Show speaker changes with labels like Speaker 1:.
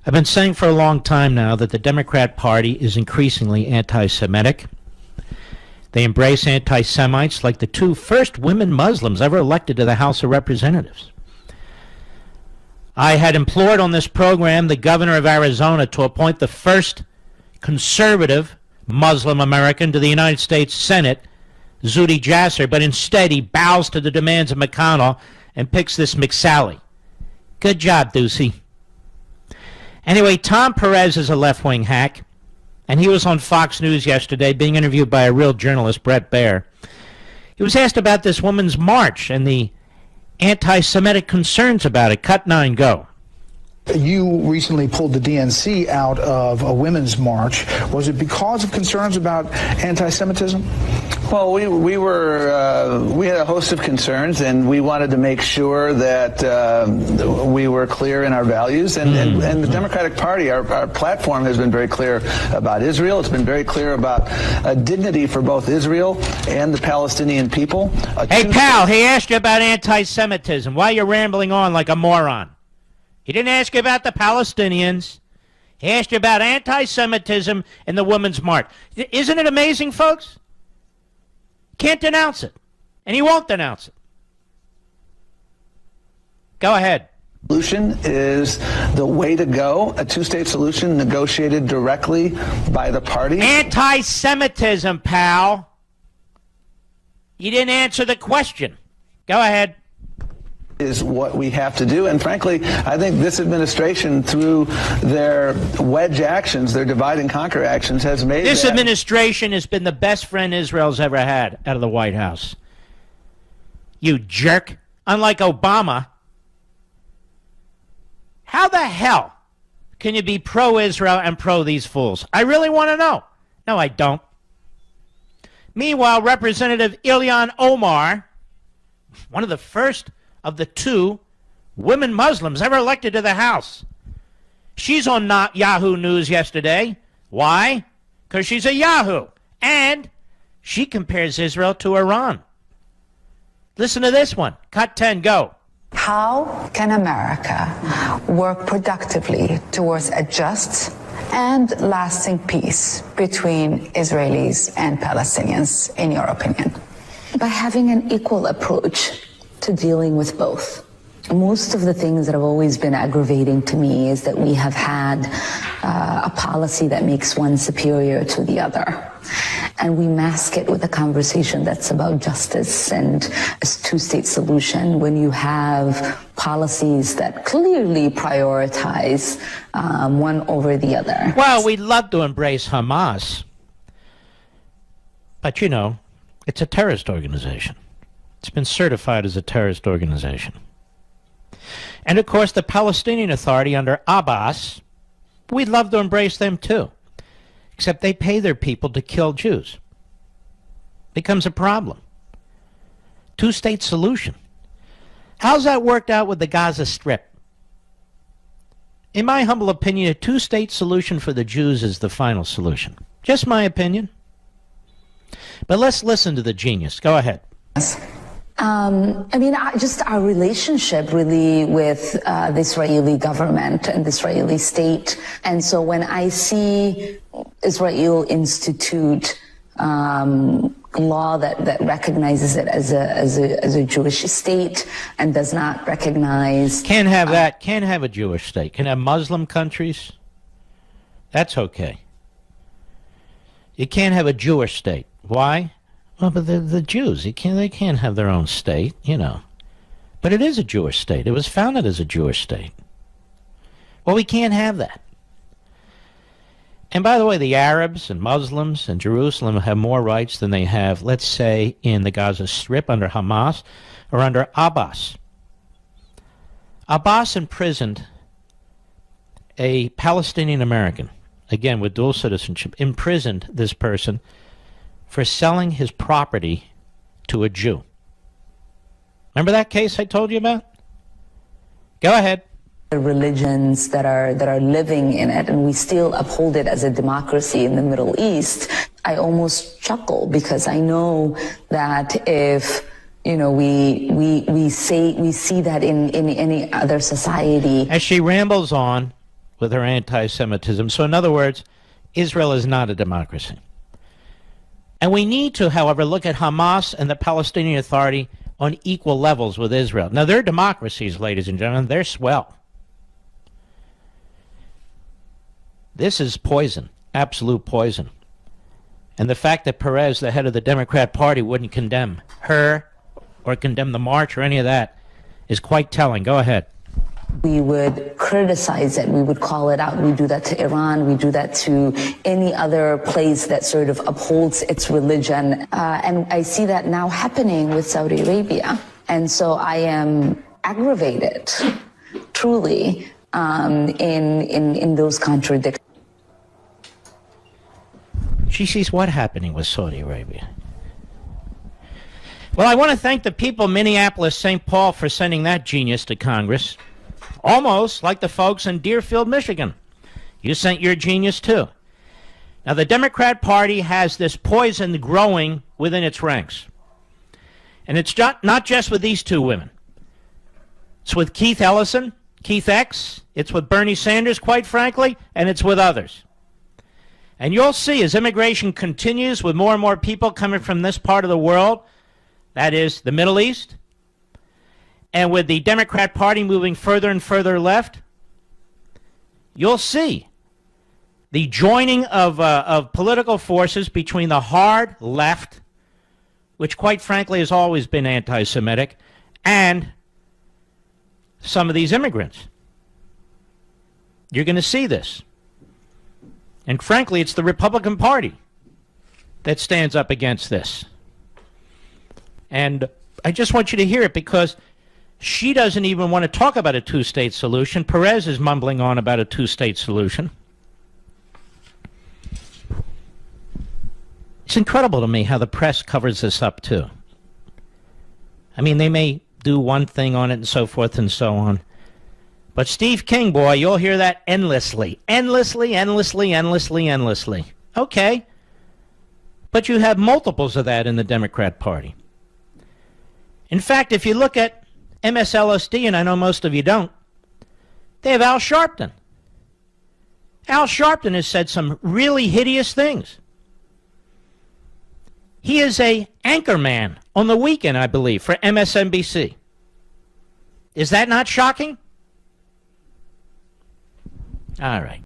Speaker 1: I've been saying for a long time now that the Democrat Party is increasingly anti-Semitic. They embrace anti-Semites like the two first women Muslims ever elected to the House of Representatives. I had implored on this program the governor of Arizona to appoint the first conservative Muslim American to the United States Senate, Zuhdi Jasser, but instead he bows to the demands of McConnell and picks this McSally. Good job, Ducey. Anyway, Tom Perez is a left-wing hack, and he was on Fox News yesterday being interviewed by a real journalist, Bret Baier. He was asked about this woman's march and the anti-Semitic concerns about it. Cut 9, go.
Speaker 2: You recently pulled the DNC out of a women's march. Was it because of concerns about anti-Semitism?
Speaker 3: Well, we had a host of concerns, and we wanted to make sure that we were clear in our values. And the Democratic Party, our platform has been very clear about Israel. It's been very clear about dignity for both Israel and the Palestinian people.
Speaker 1: Hey, pal, he asked you about anti-Semitism. Why are you rambling on like a moron? He didn't ask you about the Palestinians. He asked you about anti-Semitism and the Women's March. Isn't it amazing, folks? Can't denounce it. And he won't denounce it. Go ahead.
Speaker 3: Solution is the way to go, a two-state solution negotiated directly by the party.
Speaker 1: Anti-Semitism, pal. You didn't answer the question. Go ahead.
Speaker 3: Is what we have to do. And frankly, I think this administration, through their wedge actions, their divide and conquer actions, has made
Speaker 1: this administration has been the best friend Israel's ever had out of the White House. You jerk. Unlike Obama, how the hell can you be pro-Israel and pro these fools? I really want to know. No, I don't. Meanwhile, Representative Ilhan Omar, one of the first of the two women Muslims ever elected to the House. She's on Yahoo News yesterday. Why? Because she's a Yahoo. And she compares Israel to Iran. Listen to this one. Cut 10, go.
Speaker 4: How can America work productively towards a just and lasting peace between Israelis and Palestinians, in your opinion? By having an equal approach to dealing with both. Most of the things that have always been aggravating to me is that we have had a policy that makes one superior to the other. And we mask it with a conversation that's about justice and a two-state solution when you have policies that clearly prioritize one over the other.
Speaker 1: Well, we'd love to embrace Hamas, but you know, it's a terrorist organization. It's been certified as a terrorist organization. And of course, the Palestinian Authority under Abbas, we'd love to embrace them too. Except they pay their people to kill Jews. Becomes a problem. Two-state solution. How's that worked out with the Gaza Strip? In my humble opinion, a two-state solution for the Jews is the final solution. Just my opinion. But let's listen to the genius. Go ahead.
Speaker 4: Just our relationship really with the Israeli government and the Israeli state. And so when I see Israel institute law that recognizes it as a Jewish state and does not recognize...
Speaker 1: Can't have that. Can't have a Jewish state. Can have Muslim countries. That's okay. You can't have a Jewish state. Why? Well, but the Jews, they can't have their own state, you know. But it is a Jewish state. It was founded as a Jewish state. Well, we can't have that. And by the way, the Arabs and Muslims and Jerusalem have more rights than they have, let's say, in the Gaza Strip under Hamas or under Abbas. Abbas imprisoned a Palestinian American, again with dual citizenship, imprisoned this person for selling his property to a Jew. Remember that case I told you about? Go ahead.
Speaker 4: Religions that are living in it, and we still uphold it as a democracy in the Middle East. I almost chuckle because I know that if we see that in any other society.
Speaker 1: As she rambles on, with her anti-Semitism. So in other words, Israel is not a democracy. And we need to, however, look at Hamas and the Palestinian Authority on equal levels with Israel. Now, they're democracies, ladies and gentlemen. They're swell. This is poison, absolute poison. And the fact that Perez, the head of the Democrat Party, wouldn't condemn her or condemn the march or any of that is quite telling. Go ahead.
Speaker 5: We would criticize it. We would call it out. We do that to Iran. We do that to any other place that sort of upholds its religion. And I see that now happening with Saudi Arabia. And so I am aggravated, truly, in those contradictions.
Speaker 1: She sees what happening with Saudi Arabia. Well, I want to thank the people of Minneapolis, St. Paul, for sending that genius to Congress. Almost like the folks in Deerfield, Michigan. You sent your genius too. Now, the Democrat Party has this poison growing within its ranks. And it's not just with these two women. It's with Keith Ellison, Keith X. It's with Bernie Sanders, quite frankly, and it's with others. And you'll see as immigration continues with more and more people coming from this part of the world, that is the Middle East, and with the Democrat Party moving further and further left, you'll see the joining of political forces between the hard left, which quite frankly has always been anti-Semitic, and some of these immigrants. You're going to see this. And frankly, it's the Republican Party that stands up against this. And I just want you to hear it because she doesn't even want to talk about a two-state solution. Perez is mumbling on about a two-state solution. It's incredible to me how the press covers this up, too. I mean, they may do one thing on it and so forth and so on. But Steve King, boy, you'll hear that endlessly. Endlessly, endlessly, endlessly, endlessly. Okay. But you have multiples of that in the Democrat Party. In fact, if you look at MSLSD, and I know most of you don't, they have Al Sharpton. Al Sharpton has said some really hideous things. He is a anchorman on the weekend, I believe, for MSNBC. Is that not shocking? All right.